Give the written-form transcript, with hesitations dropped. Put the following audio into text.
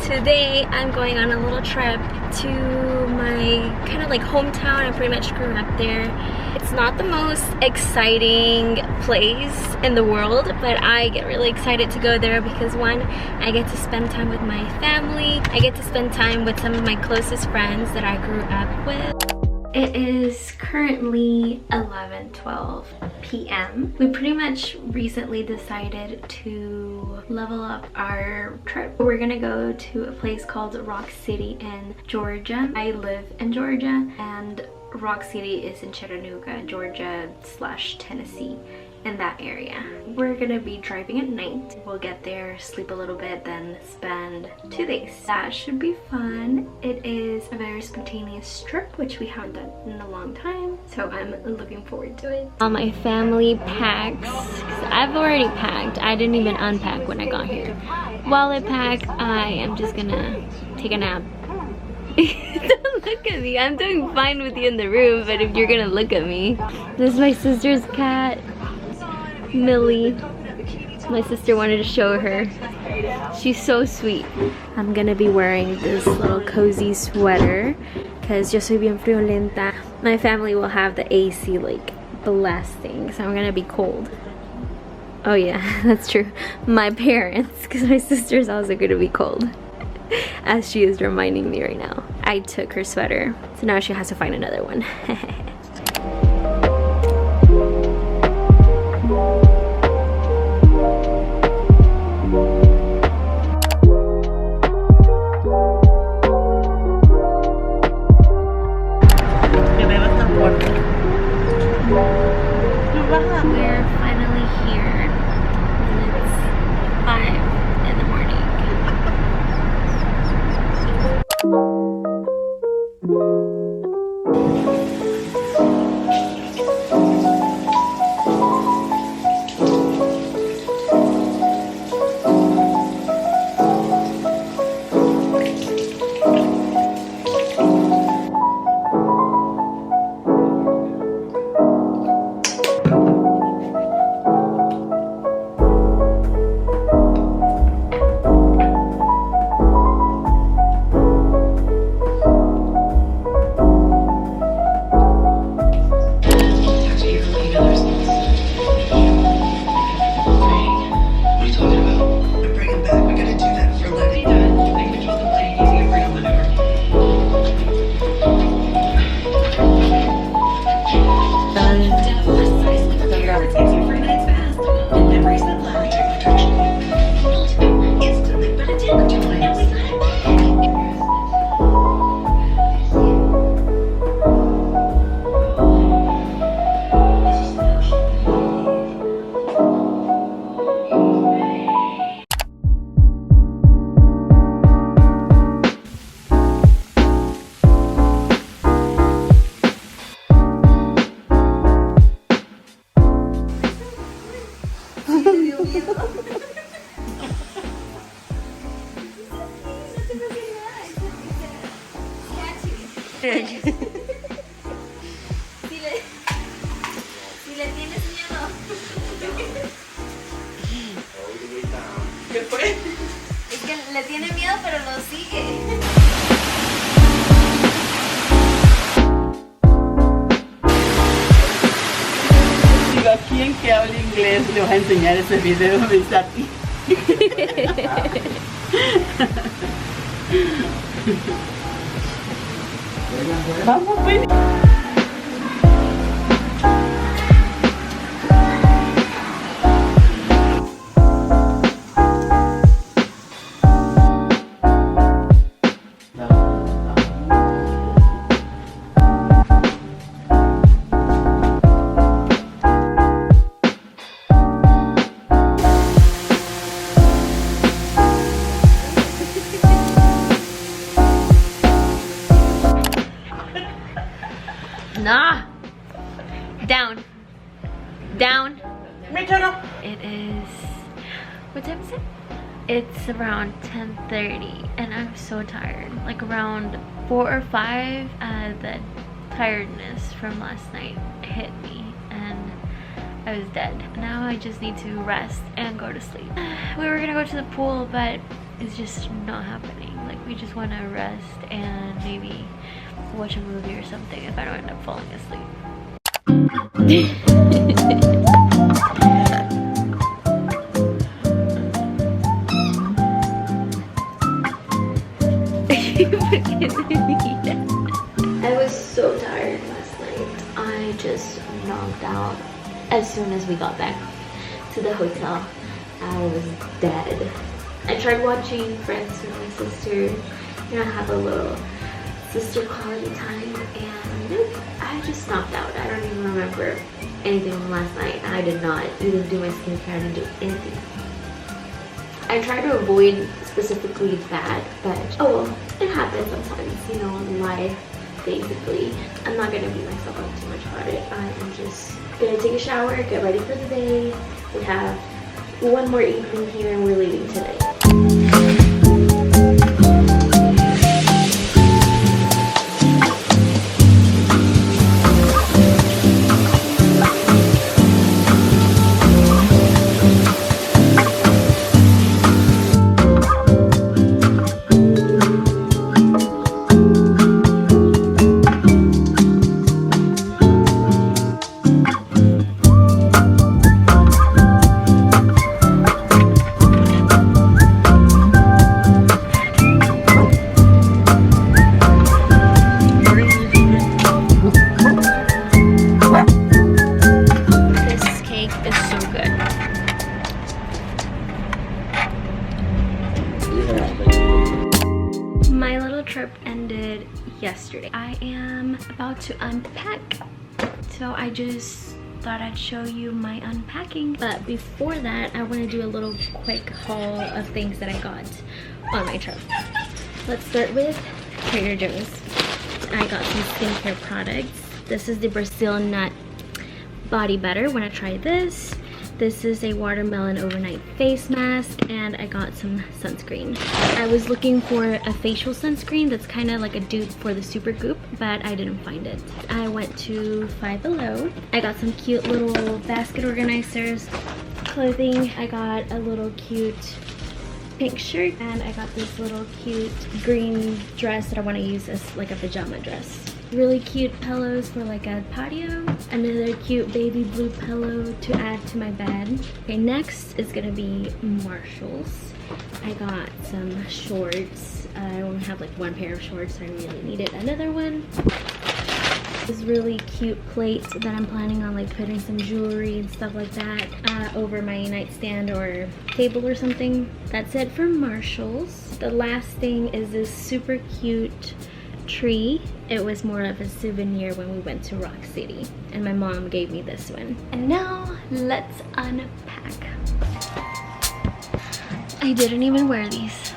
Today I'm going on a little trip to my kind of like hometown. I pretty much grew up there. It's not the most exciting place in the world, but I get really excited to go there because one, I get to spend time with my family. I get to spend time with some of my closest friends that I grew up with. It is currently 11:12 p.m. We pretty much recently decided to level up our trip. We're gonna go to a place called Rock City in Georgia. I live in Georgia and Rock City is in Chattanooga, Georgia / Tennessee, in that area. We're gonna be driving at night. We'll get there, sleep a little bit, then spend 2 days. That should be fun. It is a very spontaneous trip, which we haven't done in a long time, so I'm looking forward to it. All my family packs. I've already packed. I didn't even unpack when I got here. While I pack, I am just gonna take a nap. Don't look at me. I'm doing fine with you in the room, but if you're gonna look at me. This is my sister's cat, Millie. My sister wanted to show her. She's so sweet. I'm gonna be wearing this little cozy sweater because yo soy bien friolenta. My family will have the AC like blasting, so I'm gonna be cold. Oh yeah, that's true. My parents, because my sister's also gonna be cold. As she is reminding me right now. I took her sweater, so now she has to find another one. We're finally here, and it's 5 in the morning. Si le tienes miedo. ¿Qué fue? Es que le tiene miedo, pero lo sigue. Digo, ¿a quién que hable inglés le vas a enseñar ese video? Me dice a ti. Vamos, pues. No. Nah. Down. Down. It is, what time is it? It's around 10:30 and I'm so tired. Like around 4 or 5, the tiredness from last night hit me and I was dead. Now I just need to rest and go to sleep. We were gonna go to the pool, but it's just not happening. Like we just wanna rest and maybe watch a movie or something if I don't end up falling asleep. I was so tired last night. I just knocked out as soon as we got back to the hotel. I was dead. I tried watching Friends with my sister. You know, have a little sister quality time, and nope, I just knocked out. I don't even remember anything from last night. I did not even do my skincare. I didn't do anything. I try to avoid specifically that, but oh well, it happens sometimes, you know, in life, basically. I'm not gonna beat myself up too much about it. I am just gonna take a shower, get ready for the day. We have one more evening here and we're leaving today. My little trip ended yesterday. I am about to unpack, so I just thought I'd show you my unpacking. But before that, I want to do a little quick haul of things that I got on my trip. Let's start with Trader Joe's. I got some skincare products. This is the Brazil Nut Body Butter. When I tried this, this is a watermelon overnight face mask, and I got some sunscreen. I was looking for a facial sunscreen that's kind of like a dupe for the Super Goop, but I didn't find it. I went to Five Below. I got some cute little basket organizers, clothing. I got a little cute pink shirt, and I got this little cute green dress that I want to use as like a pajama dress. Really cute pillows for like a patio. Another cute baby blue pillow to add to my bed. Okay, next is gonna be Marshalls. I got some shorts. I only have like one pair of shorts, so I really needed another one. This really cute plate that I'm planning on like putting some jewelry and stuff like that over my nightstand or table or something. That's it for Marshalls. The last thing is this super cute tree. It was more of a souvenir when we went to Rock City, and my mom gave me this one. And now let's unpack. I didn't even wear these.